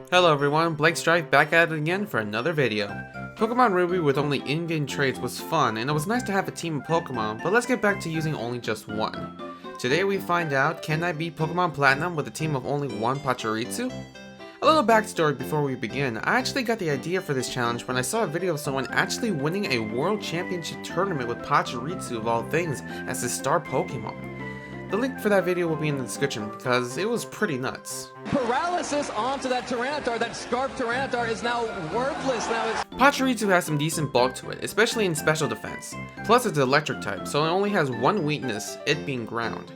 Hello everyone, Blake Strife back at it again for another video. Pokemon Ruby with only in-game traits was fun, and it was nice to have a team of Pokemon, but let's get back to using only just one. Today we find out, can I beat Pokemon Platinum with a team of only one Pachirisu? A little backstory before we begin, I actually got the idea for this challenge when I saw a video of someone actually winning a World Championship tournament with Pachirisu of all things as his star Pokemon. The link for that video will be in the description because it was pretty nuts. Paralysis onto that Tyranitar. That Scarf Tyranitar is now worthless. Pachirisu has some decent bulk to it, especially in special defense. Plus it's electric type, so it only has one weakness, it being ground.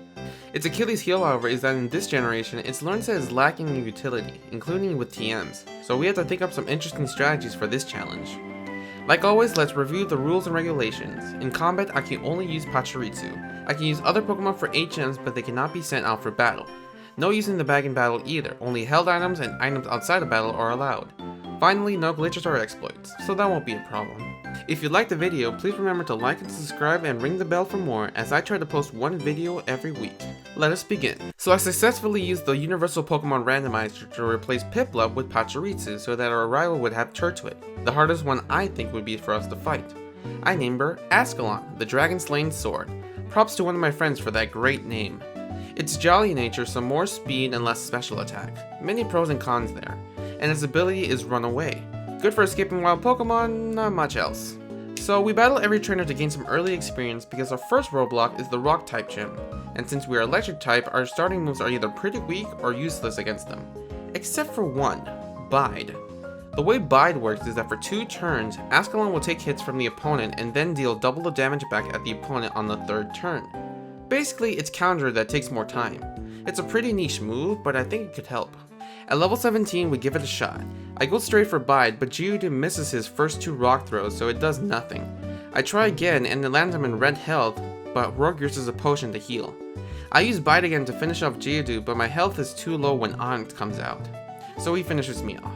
Its Achilles heel, however, is that in this generation, its learn set is lacking in utility, including with TMs, so we have to think up some interesting strategies for this challenge. Like always, let's review the rules and regulations. In combat, I can only use Pachirisu. I can use other Pokemon for HMs, but they cannot be sent out for battle. No using the bag in battle either, only held items and items outside of battle are allowed. Finally, no glitches or exploits, so that won't be a problem. If you liked the video, please remember to like and subscribe and ring the bell for more as I try to post one video every week. Let us begin. So I successfully used the Universal Pokemon Randomizer to replace Piplup with Pachirisu so that our rival would have Turtwig. The hardest one I think would be for us to fight. I named her Ascalon, the Dragon Slaying Sword. Props to one of my friends for that great name. Its jolly nature, some more speed and less special attack. Many pros and cons there. And its ability is Run Away. Good for escaping wild Pokemon, not much else. So we battle every trainer to gain some early experience because our first roadblock is the Rock type gym. And since we are Electric type, our starting moves are either pretty weak or useless against them. Except for one, Bide. The way Bide works is that for 2 turns, Ascalon will take hits from the opponent and then deal double the damage back at the opponent on the 3rd turn. Basically, it's counter that takes more time. It's a pretty niche move, but I think it could help. At level 17, we give it a shot. I go straight for Bide, but Geodude misses his first 2 rock throws, so it does nothing. I try again, and it lands him in red health, but Rogue uses a potion to heal. I use Bide again to finish off Geodude, but my health is too low when Onyx comes out, so he finishes me off.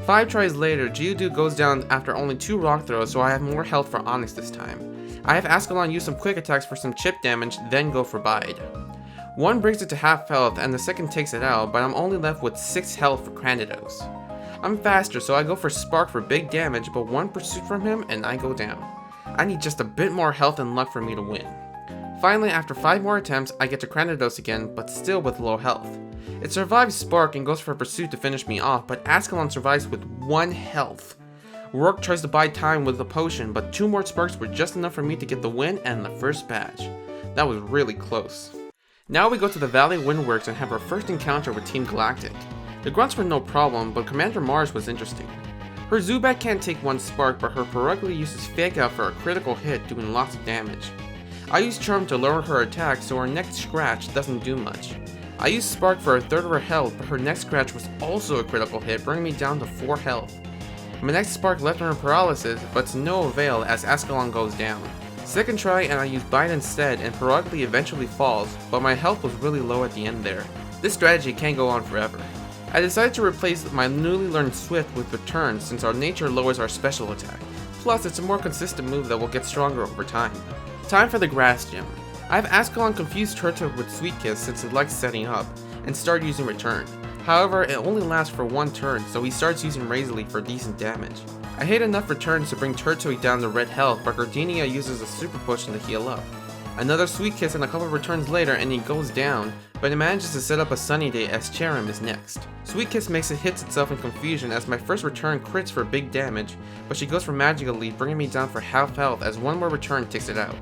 5 tries later, Geodude goes down after only 2 rock throws, so I have more health for Onyx this time. I have Ascalon use some quick attacks for some chip damage, then go for Bide. 1 brings it to half health and the second takes it out, but I'm only left with 6 health for Cranidos. I'm faster, so I go for Spark for big damage, but 1 pursuit from him and I go down. I need just a bit more health and luck for me to win. Finally, after 5 more attempts, I get to Cranidos again, but still with low health. It survives Spark and goes for a pursuit to finish me off, but Ascalon survives with 1 health. Rourke tries to buy time with a potion, but 2 more Sparks were just enough for me to get the win and the first badge. That was really close. Now we go to the Valley Windworks and have our first encounter with Team Galactic. The grunts were no problem, but Commander Mars was interesting. Her Zubat can't take 1 Spark, but her Perugly uses Fake Out for a critical hit, doing lots of damage. I use Charm to lower her attack, so her next scratch doesn't do much. I used Spark for a third of her health, but her next scratch was also a critical hit, bringing me down to 4 health. My next Spark left her in paralysis, but to no avail as Ascalon goes down. Second try and I use Bide instead, and Perugly eventually falls, but my health was really low at the end there. This strategy can't go on forever. I decided to replace my newly learned Swift with Return since our nature lowers our special attack. Plus, it's a more consistent move that will get stronger over time. Time for the Grass Gym. I have Ascalon confuse Turtwig with Sweet Kiss since it likes setting up, and start using Return. However, it only lasts for 1 turn, so he starts using Razor Leaf for decent damage. I hit enough returns to bring Turtwig down to red health, but Gardenia uses a super potion to heal up. Another Sweet Kiss and a couple of returns later and he goes down, but it manages to set up a Sunny Day as Cherim is next. Sweet Kiss makes it hits itself in confusion as my first return crits for big damage, but she goes for Magical Leaf, bringing me down for half health as 1 more return takes it out.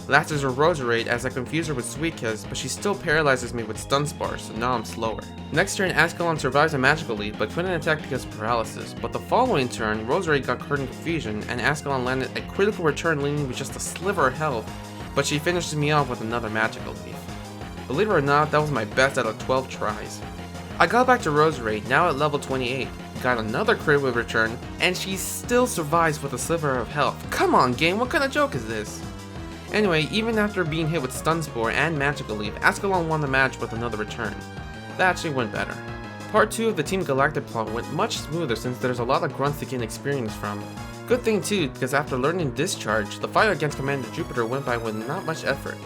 Last is a Roserade as I confuse her with Sweet Kiss, but she still paralyzes me with Stun Spore, so now I'm slower. Next turn, Ascalon survives a Magical Leap, but couldn't attack because of paralysis, but the following turn, Roserade got caught in confusion, and Ascalon landed a critical return leaving with just a sliver of health, but she finishes me off with another Magical Leaf. Believe it or not, that was my best out of 12 tries. I got back to Roserade, now at level 28, got another crit with return, and she still survives with a sliver of health. Come on game, what kind of joke is this? Anyway, even after being hit with Stun Spore and Magical Leaf, Ascalon won the match with another return. That actually went better. Part 2 of the Team Galactic plot went much smoother since there's a lot of grunts to gain experience from. Good thing too, because after learning Discharge, the fight against Commander Jupiter went by with not much effort.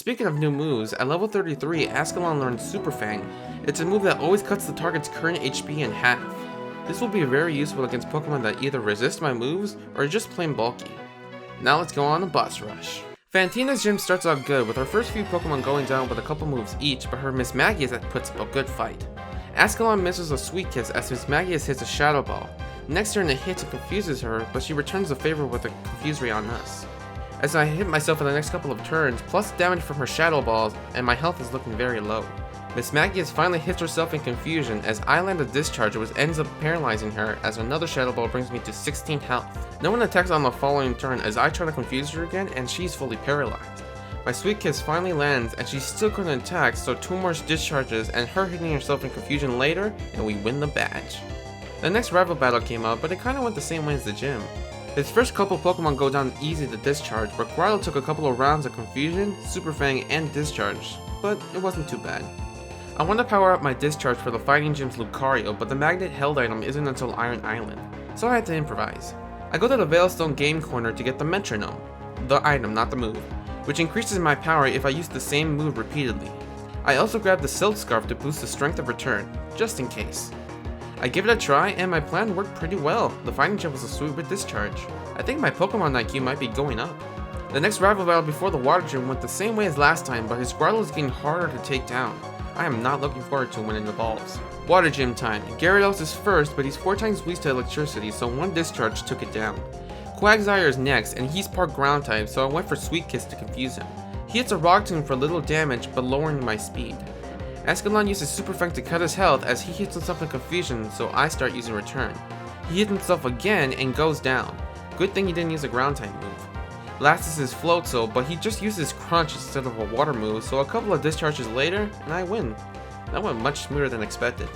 Speaking of new moves, at level 33, Ascalon learned Super Fang. It's a move that always cuts the target's current HP in half. This will be very useful against Pokemon that either resist my moves or are just plain bulky. Now let's go on a boss rush. Fantina's gym starts out good with her first few Pokemon going down with a couple moves each, but her Miss Magius puts up a good fight. Ascalon misses a Sweet Kiss as Miss Magius hits a Shadow Ball. Next turn it hits and confuses her, but she returns the favor with a Confusory on us. As I hit myself in the next couple of turns, plus damage from her Shadow Balls, and my health is looking very low. Miss Magius finally hits herself in confusion as I land a Discharge which ends up paralyzing her as another Shadow Ball brings me to 16 health. No one attacks on the following turn as I try to confuse her again and she's fully paralyzed. My Sweet Kiss finally lands and she still couldn't attack, so 2 more discharges and her hitting herself in confusion later, and we win the badge. The next rival battle came up, but it kinda went the same way as the gym. His first couple Pokemon go down easy to discharge, but Quirrell took a couple of rounds of confusion, Super Fang, and discharge, but it wasn't too bad. I want to power up my discharge for the fighting gym's Lucario, but the magnet held item isn't until Iron Island, so I had to improvise. I go to the Veilstone game corner to get the Metronome, the item, not the move, which increases my power if I use the same move repeatedly. I also grab the Silk Scarf to boost the strength of return, just in case. I give it a try and my plan worked pretty well. The fighting gym was a sweet with discharge. I think my Pokemon IQ might be going up. The next rival battle before the water gym went the same way as last time, but his Squirtle is getting harder to take down. I am not looking forward to when it evolves. Water gym time. Gyarados is first, but he's 4 times weak to electricity, so 1 discharge took it down. Quagsire is next, and he's part ground type, so I went for Sweet Kiss to confuse him. He hits a Rock Tomb for little damage, but lowering my speed. Ascalon uses Super Fang to cut his health as he hits himself in confusion, so I start using Return. He hits himself again and goes down. Good thing he didn't use a ground type move. Last is his Floatzel, but he just uses Crunch instead of a water move, so a couple of discharges later, and I win. That went much smoother than expected.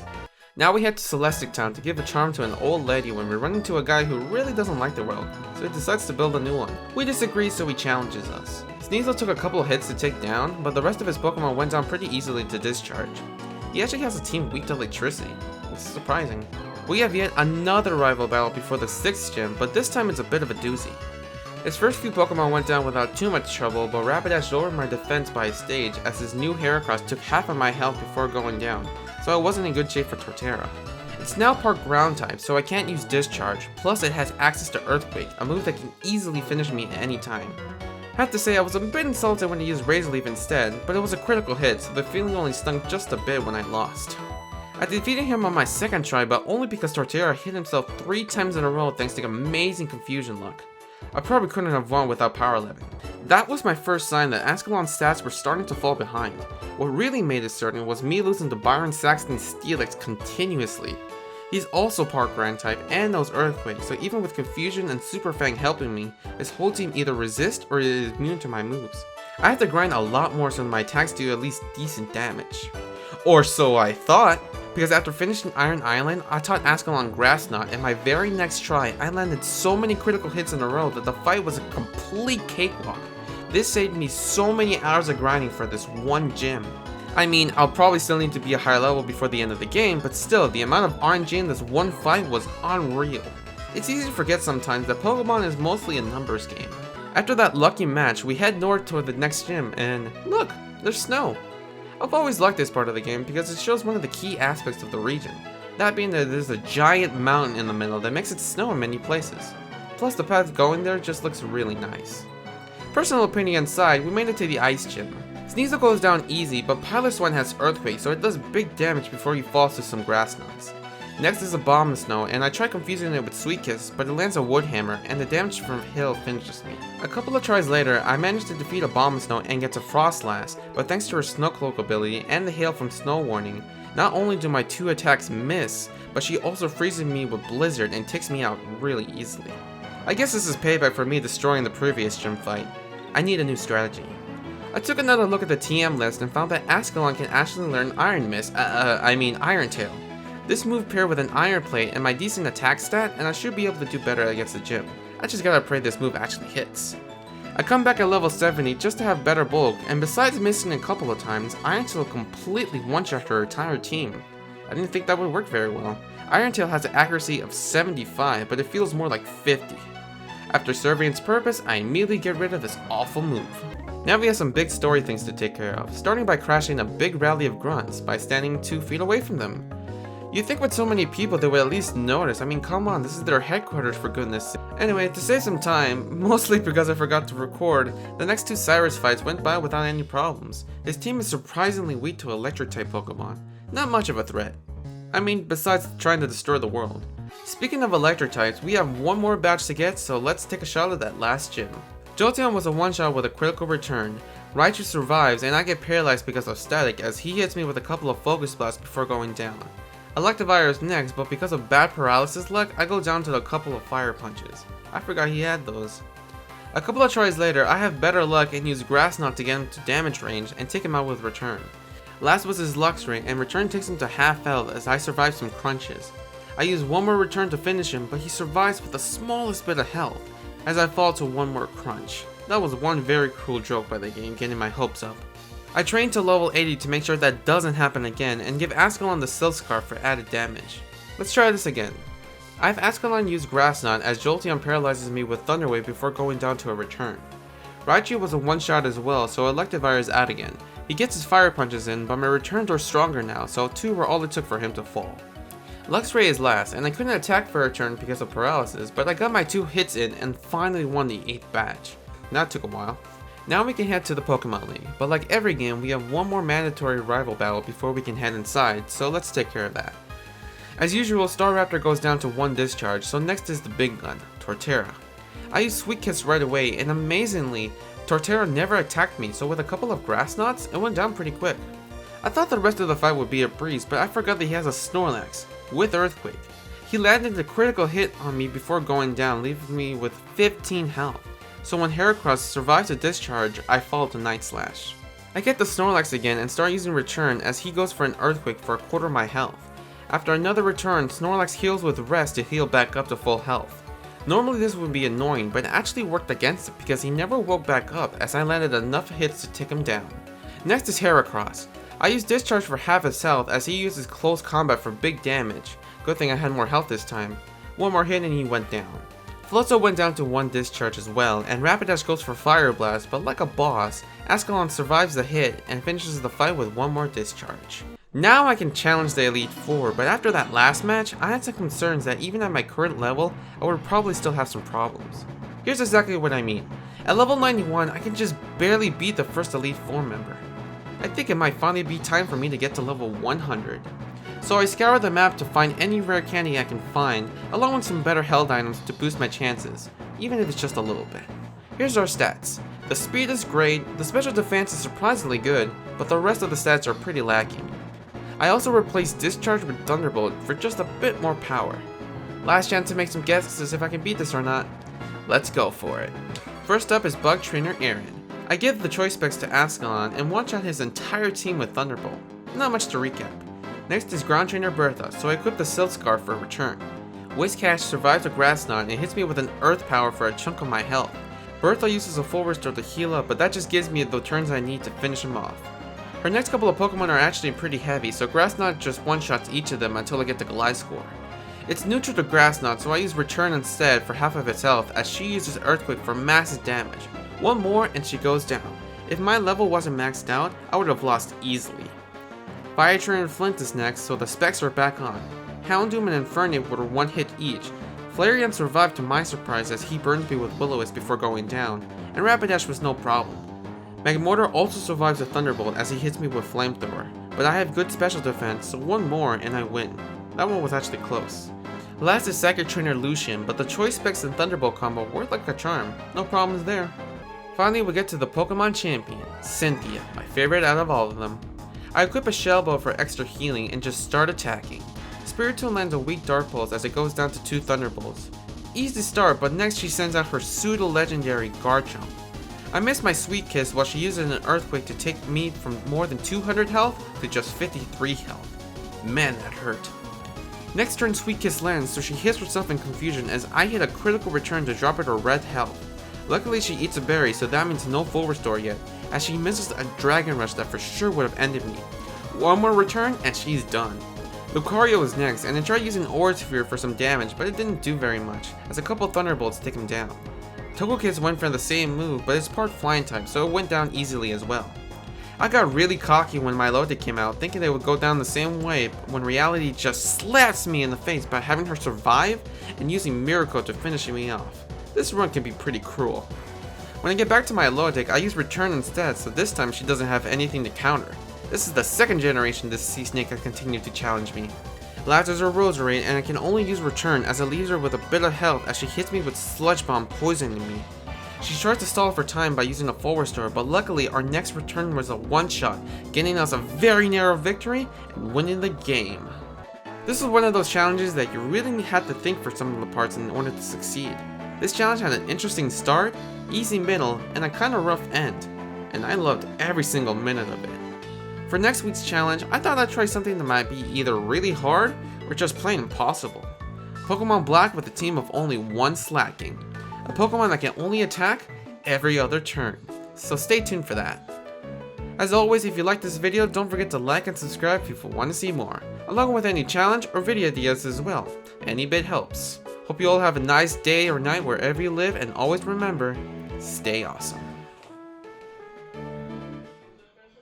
Now we head to Celestic Town to give a charm to an old lady when we run into a guy who really doesn't like the world, so he decides to build a new one. We disagree, so he challenges us. Sneasel took a couple of hits to take down, but the rest of his Pokemon went down pretty easily to discharge. He actually has a team weak to electricity. It's surprising. We have yet another rival battle before the 6th gym, but this time it's a bit of a doozy. His first few Pokemon went down without too much trouble, but Rapidash lowered my defense by a stage as his new Heracross took half of my health before going down, so I wasn't in good shape for Torterra. It's now part ground type, so I can't use Discharge, plus it has access to Earthquake, a move that can easily finish me at any time. I have to say I was a bit insulted when I used Razor Leaf instead, but it was a critical hit, so the feeling only stung just a bit when I lost. I defeated him on my second try, but only because Torterra hit himself 3 times in a row thanks to amazing confusion luck. I probably couldn't have won without power living. That was my first sign that Ascalon's stats were starting to fall behind. What really made it certain was me losing to Byron Saxton's Steelix continuously. He's also part ground type and knows Earthquake, so even with Confusion and Super Fang helping me, his whole team either resist or is immune to my moves. I have to grind a lot more so my attacks do at least decent damage. Or so I thought, because after finishing Iron Island, I taught Ascalon Grass Knot, and my very next try, I landed so many critical hits in a row that the fight was a complete cakewalk. This saved me so many hours of grinding for this one gym. I mean, I'll probably still need to be a higher level before the end of the game, but still, the amount of RNG in this one fight was unreal. It's easy to forget sometimes that Pokemon is mostly a numbers game. After that lucky match, we head north toward the next gym, and look, there's snow. I've always liked this part of the game because it shows one of the key aspects of the region, that being that there's a giant mountain in the middle that makes it snow in many places. Plus the path going there just looks really nice. Personal opinion aside, we made it to the ice gym. Sneasel goes down easy, but Piloswine has Earthquake, so it does big damage before he falls to some grass knots. Next is a Bomb Snow, and I try confusing it with Sweet Kiss, but it lands a Wood Hammer, and the damage from Hill finishes me. A couple of tries later, I managed to defeat a Bomb Snow and get to Frost Last, but thanks to her Snow Cloak ability and the Hail from Snow Warning, not only do my 2 attacks miss, but she also freezes me with Blizzard and takes me out really easily. I guess this is payback for me destroying the previous gym fight. I need a new strategy. I took another look at the TM list and found that Ascalon can actually learn Iron Tail. This move paired with an Iron Plate and my decent attack stat, and I should be able to do better against the gym. I just gotta pray this move actually hits. I come back at level 70 just to have better bulk, and besides missing a couple of times, Iron Tail completely one-shot her entire team. I didn't think that would work very well. Iron Tail has an accuracy of 75, but it feels more like 50. After serving its purpose, I immediately get rid of this awful move. Now we have some big story things to take care of, starting by crashing a big rally of grunts by standing 2 feet away from them. You'd think with so many people they would at least notice. I mean, come on, this is their headquarters for goodness sake. Anyway, to save some time, mostly because I forgot to record, the next 2 Cyrus fights went by without any problems. His team is surprisingly weak to electric type Pokemon. Not much of a threat. I mean, besides trying to destroy the world. Speaking of electric types, we have one more badge to get, so let's take a shot at that last gym. Jolteon was a one-shot with a critical return. Raichu survives, and I get paralyzed because of static as he hits me with a couple of focus blasts before going down. Electivire is next, but because of bad paralysis luck, I go down to a couple of fire punches. I forgot he had those. A couple of tries later, I have better luck and use Grass Knot to get him to damage range and take him out with Return. Last was his Luxray, and Return takes him to half health as I survive some crunches. I use one more Return to finish him, but he survives with the smallest bit of health, as I fall to one more crunch. That was one very cruel joke by the game, getting my hopes up. I train to level 80 to make sure that doesn't happen again and give Ascalon the Silk Scarf for added damage. Let's try this again. I have Ascalon use Grass Knot as Jolteon paralyzes me with Thunder Wave before going down to a Return. Raichu was a one-shot as well, so Electivire is out again. He gets his fire punches in, but my returns are stronger now, so 2 were all it took for him to fall. Luxray is last, and I couldn't attack for a turn because of paralysis, but I got my 2 hits in and finally won the 8th badge. That took a while. Now we can head to the Pokemon League, but like every game, we have one more mandatory rival battle before we can head inside, so let's take care of that. As usual, Staraptor goes down to 1 discharge, so next is the big gun, Torterra. I use Sweet Kiss right away, and amazingly, Torterra never attacked me, so with a couple of Grass Knots, it went down pretty quick. I thought the rest of the fight would be a breeze, but I forgot that he has a Snorlax, with Earthquake. He landed a critical hit on me before going down, leaving me with 15 health. So when Heracross survives a discharge, I fall to Night Slash. I get the Snorlax again and start using Return as he goes for an Earthquake for a quarter of my health. After another return, Snorlax heals with Rest to heal back up to full health. Normally this would be annoying, but it actually worked against it because he never woke back up as I landed enough hits to take him down. Next is Heracross. I use Discharge for half his health as he uses Close Combat for big damage. Good thing I had more health this time. One more hit and he went down. Floatzel went down to 1 discharge as well, and Rapidash goes for Fire Blast, but like a boss, Ascalon survives the hit and finishes the fight with 1 more discharge. Now I can challenge the Elite Four, but after that last match, I had some concerns that even at my current level, I would probably still have some problems. Here's exactly what I mean. At level 91, I can just barely beat the first Elite Four member. I think it might finally be time for me to get to level 100. So I scour the map to find any rare candy I can find, along with some better held items to boost my chances, even if it's just a little bit. Here's our stats. The speed is great, the special defense is surprisingly good, but the rest of the stats are pretty lacking. I also replaced Discharge with Thunderbolt for just a bit more power. Last chance to make some guesses if I can beat this or not. Let's go for it. First up is Bug Trainer Aaron. I give the choice specs to Ascalon and one-shot his entire team with Thunderbolt. Not much to recap. Next is Ground Trainer Bertha, so I equip the Silk Scarf for return. Whiscash survives a Grass Knot and hits me with an Earth Power for a chunk of my health. Bertha uses a full restore to heal up, but that just gives me the turns I need to finish him off. Her next couple of Pokemon are actually pretty heavy, so Grass Knot just one-shots each of them until I get to Gliscor. It's neutral to Grass Knot, so I use Return instead for half of its health as she uses Earthquake for massive damage. One more and she goes down. If my level wasn't maxed out, I would have lost easily. Fire Trainer Flint is next, so the specs are back on. Houndoom and Infernape were 1 hit each. Flareon survived to my surprise as he burned me with Will-O-Wisp before going down, and Rapidash was no problem. Magmortar also survives a Thunderbolt as he hits me with Flamethrower, but I have good special defense, so 1 more and I win. That one was actually close. Last is Psychic Trainer Lucian, but the choice specs and Thunderbolt combo worked like a charm, no problems there. Finally we get to the Pokemon Champion, Cynthia, my favorite out of all of them. I equip a Shell Bow for extra healing and just start attacking. Spiritomb lands a weak Dark Pulse as it goes down to 2 Thunderbolts. Easy start, but next she sends out her pseudo-legendary Garchomp. I missed my Sweet Kiss while she uses an Earthquake to take me from more than 200 health to just 53 health. Man, that hurt. Next turn Sweet Kiss lands, so she hits herself in confusion as I hit a critical return to drop her to red health. Luckily she eats a berry, so that means no full restore yet, as she misses a Dragon Rush that for sure would have ended me. 1 more return and she's done. Lucario is next, and I tried using Aura Sphere for some damage, but it didn't do very much, as a couple Thunderbolts take him down. Togekiss went for the same move, but it's part flying type, so it went down easily as well. I got really cocky when Milotic came out, thinking they would go down the same way, but when reality just slaps me in the face by having her survive and using Miracle to finish me off. This run can be pretty cruel. When I get back to Milotic, I use Return instead, so this time she doesn't have anything to counter. This is the second generation this sea snake has continued to challenge me. Last is her Rosary, and I can only use Return as it leaves her with a bit of health as she hits me with Sludge Bomb, poisoning me. She tries to stall for time by using a full restore, but luckily our next return was a one-shot, getting us a very narrow victory and winning the game. This was one of those challenges that you really had to think for some of the parts in order to succeed. This challenge had an interesting start, easy middle, and a kinda rough end, and I loved every single minute of it. For next week's challenge, I thought I'd try something that might be either really hard or just plain impossible. Pokemon Black with a team of only one Slacking. A Pokemon that can only attack every other turn, so stay tuned for that. As always, if you like this video, don't forget to like and subscribe if you want to see more, along with any challenge or video ideas as well. Any bit helps. Hope you all have a nice day or night wherever you live, and always remember, stay awesome.